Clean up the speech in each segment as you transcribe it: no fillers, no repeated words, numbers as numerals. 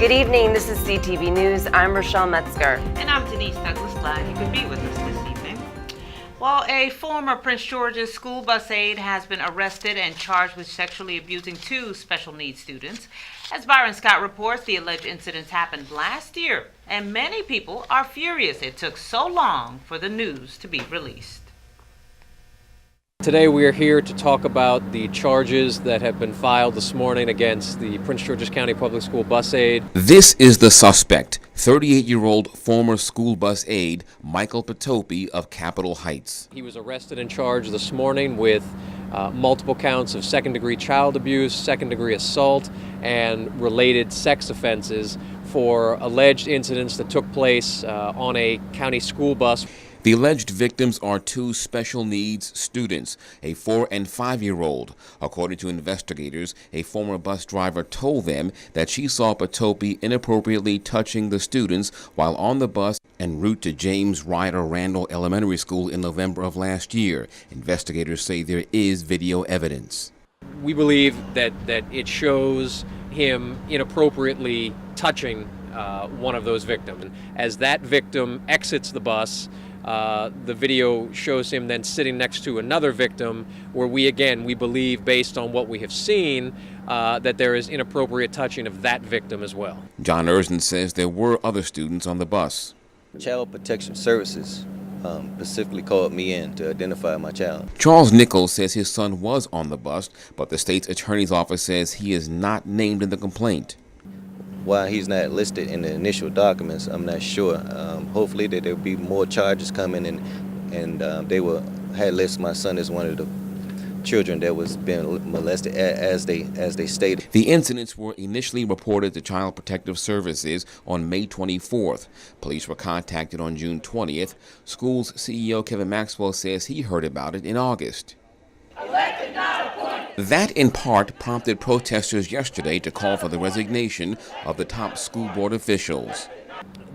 Good evening, this is CTV News. I'm Rochelle Metzger. And I'm Denise Douglas. Glad you could be with us this evening. Well, a former Prince George's school bus aide has been arrested and charged with sexually abusing two special needs students. As Byron Scott reports, the alleged incidents happened last year, and many people are furious it took so long for the news to be released. Today we are here to talk about the charges that have been filed this morning against the Prince George's County Public School bus aide. This is the suspect, 38-year-old former school bus aide Michael Patopi of Capitol Heights. He was arrested and charged this morning with multiple counts of second-degree child abuse, second-degree assault, and related sex offenses for alleged incidents that took place on a county school bus. The alleged victims are two special needs students, a 4- and 5-year-old. According to investigators, a former bus driver told them that she saw Patopi inappropriately touching the students while on the bus en route to James Ryder Randall Elementary School in November of last year. Investigators say there is video evidence. We believe that it shows him inappropriately touching one of those victims. And as that victim exits the bus, the video shows him then sitting next to another victim where we believe, based on what we have seen, that there is inappropriate touching of that victim as well. John Erzen says there were other students on the bus. Child Protection Services specifically called me in to identify my child. Charles Nichols says his son was on the bus, but the state's attorney's office says he is not named in the complaint. Why he's not listed in the initial documents, I'm not sure. Hopefully that there'll be more charges coming, and they had listed my son as one of the children that was being molested, as they stated. The incidents were initially reported to Child Protective Services on May 24th. Police were contacted on June 20th. School's CEO Kevin Maxwell says he heard about it in August. Elected, not appointed. That, in part, prompted protesters yesterday to call for the resignation of the top school board officials.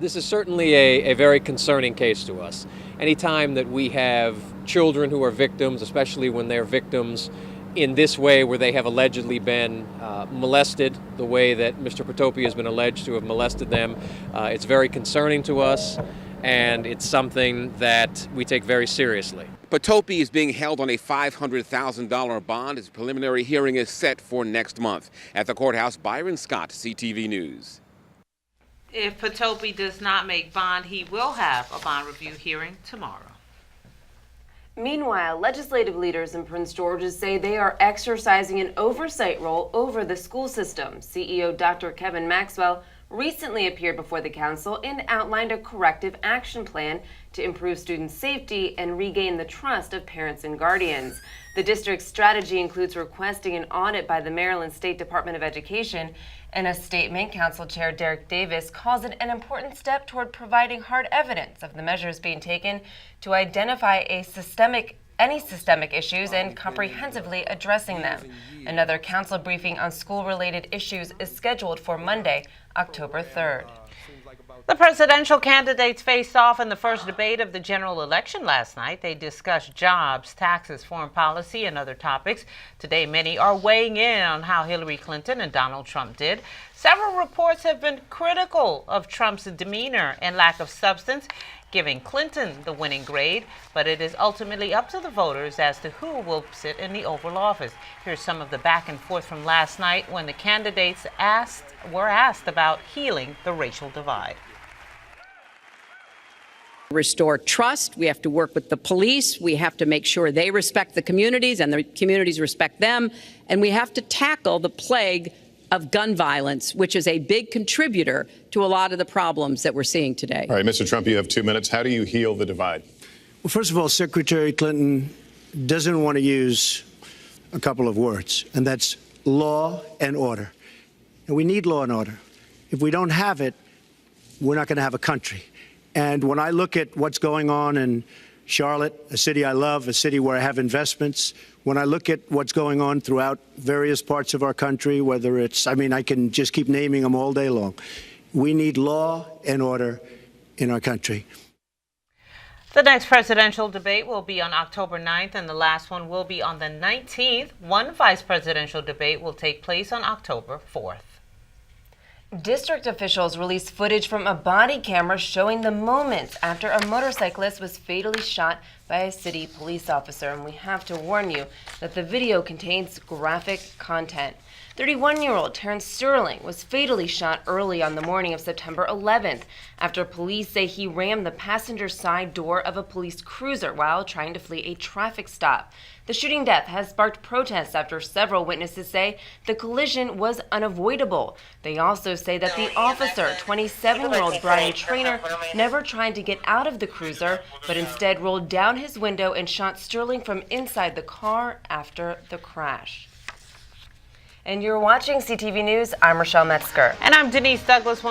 This is certainly a very concerning case to us. Anytime that we have children who are victims, especially when they're victims in this way where they have allegedly been molested, the way that Mr. Patopi has been alleged to have molested them, it's very concerning to us, and it's something that we take very seriously. Patopi is being held on a $500,000 bond. His preliminary hearing is set for next month. At the courthouse, Byron Scott, CTV News. If Patopi does not make bond, he will have a bond review hearing tomorrow. Meanwhile, legislative leaders in Prince George's say they are exercising an oversight role over the school system. CEO Dr. Kevin Maxwell recently appeared before the council and outlined a corrective action plan to improve student safety and regain the trust of parents and guardians. The district's strategy includes requesting an audit by the Maryland State Department of Education. In a statement, Council Chair Derek Davis calls it an important step toward providing hard evidence of the measures being taken to identify any systemic issues and comprehensively addressing them. Another council briefing on school-related issues is scheduled for Monday, October 3rd. The presidential candidates faced off in the first debate of the general election last night. They discussed jobs, taxes, foreign policy, and other topics. Today, many are weighing in on how Hillary Clinton and Donald Trump did. Several reports have been critical of Trump's demeanor and lack of substance, giving Clinton the winning grade, but it is ultimately up to the voters as to who will sit in the Oval Office. Here's some of the back and forth from last night when the candidates were asked about healing the racial divide. Restore trust. We have to work with the police. We have to make sure they respect the communities and the communities respect them. And we have to tackle the plague of gun violence, which is a big contributor to a lot of the problems that we're seeing today. All right, Mr. Trump, you have 2 minutes. How do you heal the divide? Well, first of all, Secretary Clinton doesn't want to use a couple of words, and that's law and order. And we need law and order. If we don't have it, we're not going to have a country. And when I look at what's going on in Charlotte, a city I love, a city where I have investments, when I look at what's going on throughout various parts of our country, whether it's, I can just keep naming them all day long. We need law and order in our country. The next presidential debate will be on October 9th, and the last one will be on the 19th. One vice presidential debate will take place on October 4th. District officials released footage from a body camera showing the moments after a motorcyclist was fatally shot by a city police officer. And we have to warn you that the video contains graphic content. 31-year-old Terrence Sterling was fatally shot early on the morning of September 11th after police say he rammed the passenger side door of a police cruiser while trying to flee a traffic stop. The shooting death has sparked protests after several witnesses say the collision was unavoidable. They also say that the officer, 27-year-old Brian Trainer, never tried to get out of the cruiser, but instead rolled down his window and shot Sterling from inside the car after the crash. And you're watching CTV News. I'm Rochelle Metzger. And I'm Denise Douglas.